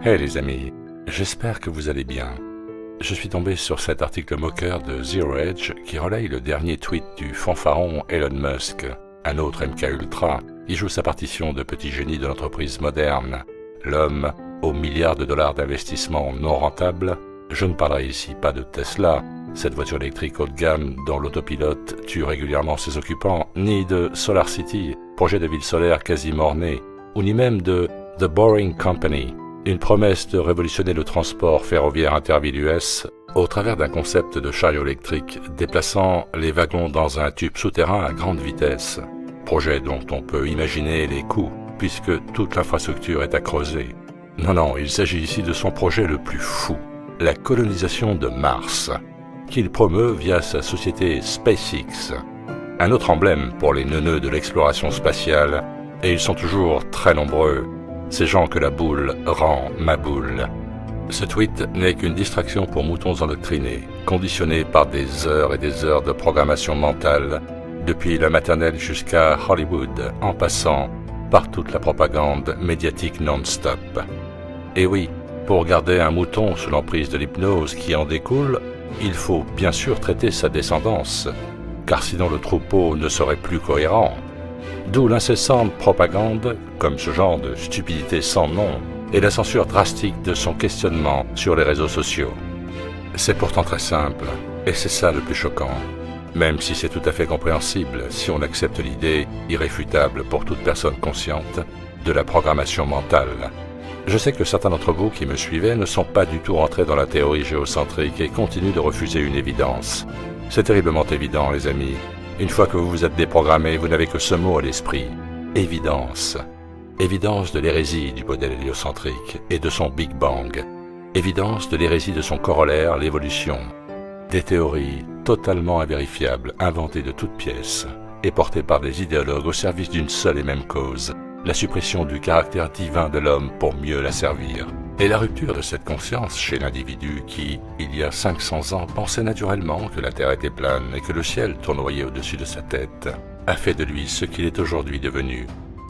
Hey les amis, j'espère que vous allez bien. Je suis tombé sur cet article moqueur de Zero Hedge qui relaye le dernier tweet du fanfaron Elon Musk, un autre MKUltra, qui joue sa partition de petit génie de l'entreprise moderne, l'homme aux milliards de dollars d'investissement non rentables. Je ne parlerai ici pas de Tesla, cette voiture électrique haut de gamme dont l'autopilote tue régulièrement ses occupants, ni de Solar City, projet de ville solaire quasi mort-né, ou ni même de The Boring Company, une promesse de révolutionner le transport ferroviaire interville US au travers d'un concept de chariot électrique déplaçant les wagons dans un tube souterrain à grande vitesse. Projet dont on peut imaginer les coûts, puisque toute l'infrastructure est à creuser. Non, il s'agit ici de son projet le plus fou, la colonisation de Mars, qu'il promeut via sa société SpaceX. Un autre emblème pour les neuneux de l'exploration spatiale, et ils sont toujours très nombreux, ces gens que la boule rend ma boule. Ce tweet n'est qu'une distraction pour moutons endoctrinés, conditionnés par des heures et des heures de programmation mentale, depuis la maternelle jusqu'à Hollywood, en passant par toute la propagande médiatique non-stop. Et oui, pour garder un mouton sous l'emprise de l'hypnose qui en découle, il faut bien sûr traiter sa descendance, car sinon le troupeau ne serait plus cohérent. D'où l'incessante propagande, comme ce genre de stupidité sans nom, et la censure drastique de son questionnement sur les réseaux sociaux. C'est pourtant très simple, et c'est ça le plus choquant, même si c'est tout à fait compréhensible si on accepte l'idée irréfutable pour toute personne consciente de la programmation mentale. Je sais que certains d'entre vous qui me suivaient ne sont pas du tout rentrés dans la théorie géocentrique et continuent de refuser une évidence. C'est terriblement évident, les amis. Une fois que vous vous êtes déprogrammé, vous n'avez que ce mot à l'esprit. Évidence. Évidence de l'hérésie du modèle héliocentrique et de son Big Bang. Évidence de l'hérésie de son corollaire, l'évolution. Des théories totalement invérifiables, inventées de toutes pièces, et portées par des idéologues au service d'une seule et même cause, la suppression du caractère divin de l'homme pour mieux l'asservir. Et la rupture de cette conscience chez l'individu qui, il y a 500 ans, pensait naturellement que la Terre était plane et que le ciel tournoyait au-dessus de sa tête, a fait de lui ce qu'il est aujourd'hui devenu.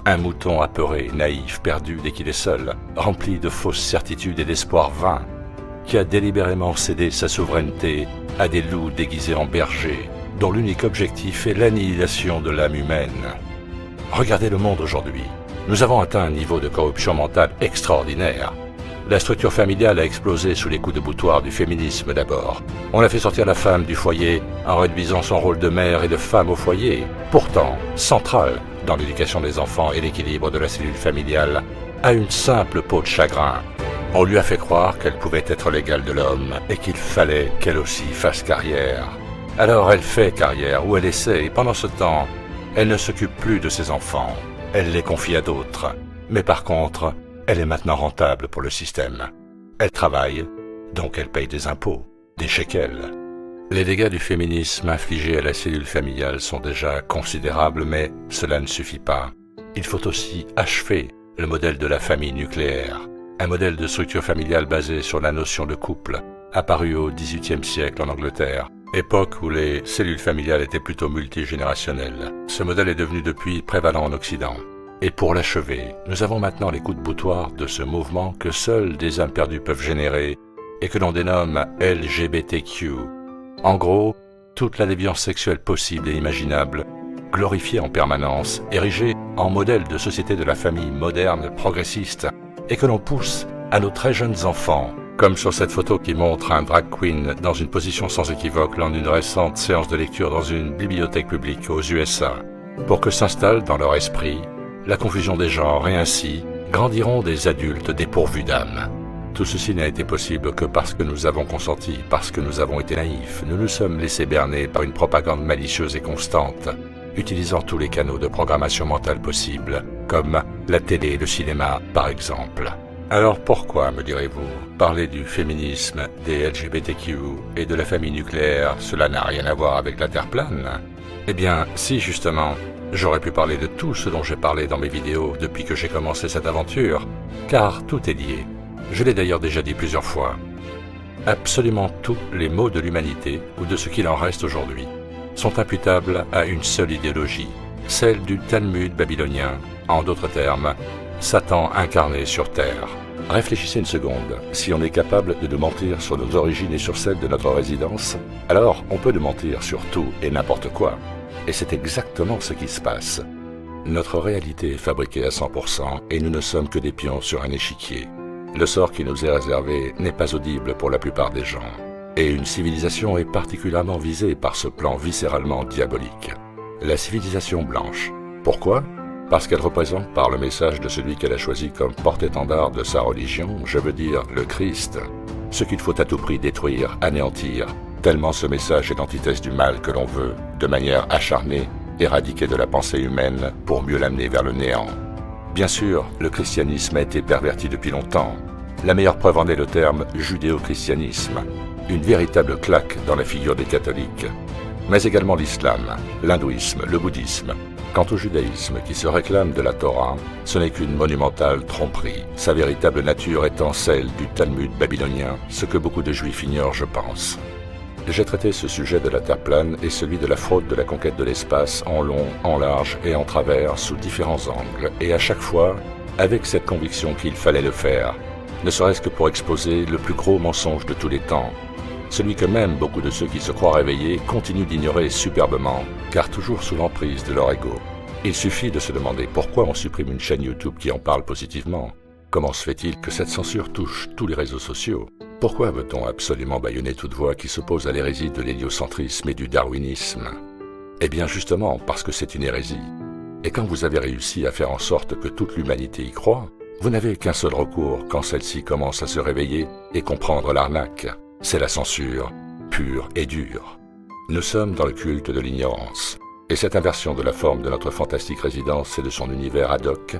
Un mouton apeuré, naïf, perdu dès qu'il est seul, rempli de fausses certitudes et d'espoirs vains, qui a délibérément cédé sa souveraineté à des loups déguisés en bergers, dont l'unique objectif est l'annihilation de l'âme humaine. Regardez le monde aujourd'hui. Nous avons atteint un niveau de corruption mentale extraordinaire. La structure familiale a explosé sous les coups de boutoir du féminisme d'abord. On a fait sortir la femme du foyer en réduisant son rôle de mère et de femme au foyer, pourtant centrale dans l'éducation des enfants et l'équilibre de la cellule familiale, à une simple peau de chagrin. On lui a fait croire qu'elle pouvait être l'égale de l'homme et qu'il fallait qu'elle aussi fasse carrière. Alors elle fait carrière ou elle essaie et pendant ce temps, elle ne s'occupe plus de ses enfants. Elle les confie à d'autres. Mais par contre, elle est maintenant rentable pour le système. Elle travaille, donc elle paye des impôts, des shekels. Les dégâts du féminisme infligés à la cellule familiale sont déjà considérables, mais cela ne suffit pas. Il faut aussi achever le modèle de la famille nucléaire, un modèle de structure familiale basé sur la notion de couple, apparu au XVIIIe siècle en Angleterre, époque où les cellules familiales étaient plutôt multigénérationnelles. Ce modèle est devenu depuis prévalent en Occident. Et pour l'achever, nous avons maintenant les coups de boutoir de ce mouvement que seuls des âmes perdues peuvent générer et que l'on dénomme LGBTQ. En gros, toute la déviance sexuelle possible et imaginable, glorifiée en permanence, érigée en modèle de société de la famille moderne, progressiste, et que l'on pousse à nos très jeunes enfants, comme sur cette photo qui montre un drag queen dans une position sans équivoque lors d'une récente séance de lecture dans une bibliothèque publique aux USA, pour que s'installe dans leur esprit la confusion des genres et ainsi grandiront des adultes dépourvus d'âme. Tout ceci n'a été possible que parce que nous avons consenti, parce que nous avons été naïfs. Nous nous sommes laissés berner par une propagande malicieuse et constante, utilisant tous les canaux de programmation mentale possibles, comme la télé et le cinéma par exemple. Alors pourquoi, me direz-vous, parler du féminisme, des LGBTQ et de la famille nucléaire, cela n'a rien à voir avec la Terre plane? Eh bien, si justement, j'aurais pu parler de tout ce dont j'ai parlé dans mes vidéos depuis que j'ai commencé cette aventure, car tout est lié. Je l'ai d'ailleurs déjà dit plusieurs fois. Absolument tous les maux de l'humanité, ou de ce qu'il en reste aujourd'hui, sont imputables à une seule idéologie, celle du Talmud babylonien, en d'autres termes, Satan incarné sur terre. Réfléchissez une seconde. Si on est capable de nous mentir sur nos origines et sur celle de notre résidence, alors on peut nous mentir sur tout et n'importe quoi. Et c'est exactement ce qui se passe. Notre réalité est fabriquée à 100% et nous ne sommes que des pions sur un échiquier. Le sort qui nous est réservé n'est pas audible pour la plupart des gens. Et une civilisation est particulièrement visée par ce plan viscéralement diabolique. La civilisation blanche. Pourquoi ? Parce qu'elle représente par le message de celui qu'elle a choisi comme porte-étendard de sa religion, je veux dire le Christ, ce qu'il faut à tout prix détruire, anéantir, tellement ce message est l'antithèse du mal que l'on veut, de manière acharnée, éradiquer de la pensée humaine pour mieux l'amener vers le néant. Bien sûr, le christianisme a été perverti depuis longtemps. La meilleure preuve en est le terme judéo-christianisme, une véritable claque dans la figure des catholiques. Mais également l'islam, l'hindouisme, le bouddhisme. Quant au judaïsme qui se réclame de la Torah, ce n'est qu'une monumentale tromperie, sa véritable nature étant celle du Talmud babylonien, ce que beaucoup de juifs ignorent, je pense. J'ai traité ce sujet de la Terre plane et celui de la fraude de la conquête de l'espace en long, en large et en travers sous différents angles, et à chaque fois, avec cette conviction qu'il fallait le faire, ne serait-ce que pour exposer le plus gros mensonge de tous les temps, celui que même beaucoup de ceux qui se croient réveillés continuent d'ignorer superbement, car toujours sous l'emprise de leur ego. Il suffit de se demander pourquoi on supprime une chaîne YouTube qui en parle positivement. Comment se fait-il que cette censure touche tous les réseaux sociaux ? Pourquoi veut-on absolument bâillonner toute voix qui s'oppose à l'hérésie de l'héliocentrisme et du darwinisme ? Eh bien justement parce que c'est une hérésie. Et quand vous avez réussi à faire en sorte que toute l'humanité y croit, vous n'avez qu'un seul recours quand celle-ci commence à se réveiller et comprendre l'arnaque. C'est la censure, pure et dure. Nous sommes dans le culte de l'ignorance. Et cette inversion de la forme de notre fantastique résidence et de son univers ad hoc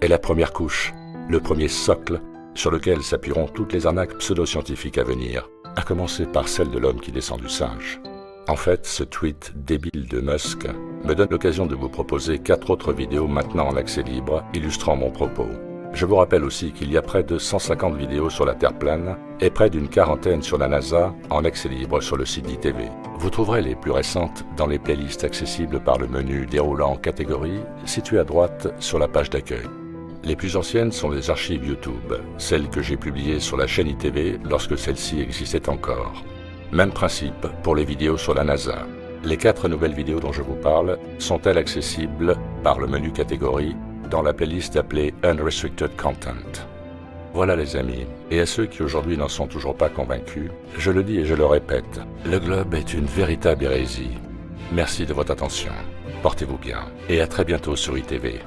est la première couche, le premier socle sur lequel s'appuieront toutes les arnaques pseudo-scientifiques à venir, à commencer par celle de l'homme qui descend du singe. En fait, ce tweet débile de Musk me donne l'occasion de vous proposer 4 autres vidéos maintenant en accès libre illustrant mon propos. Je vous rappelle aussi qu'il y a près de 150 vidéos sur la Terre plane et près d'une quarantaine sur la NASA en accès libre sur le site d'ITV. Vous trouverez les plus récentes dans les playlists accessibles par le menu déroulant catégorie situé à droite sur la page d'accueil. Les plus anciennes sont les archives YouTube, celles que j'ai publiées sur la chaîne ITV lorsque celle-ci existait encore. Même principe pour les vidéos sur la NASA. Les 4 nouvelles vidéos dont je vous parle sont-elles accessibles par le menu catégorie dans la playlist appelée Unrestricted Content. Voilà les amis, et à ceux qui aujourd'hui n'en sont toujours pas convaincus, je le dis et je le répète, le globe est une véritable hérésie. Merci de votre attention, portez-vous bien, et à très bientôt sur ITV.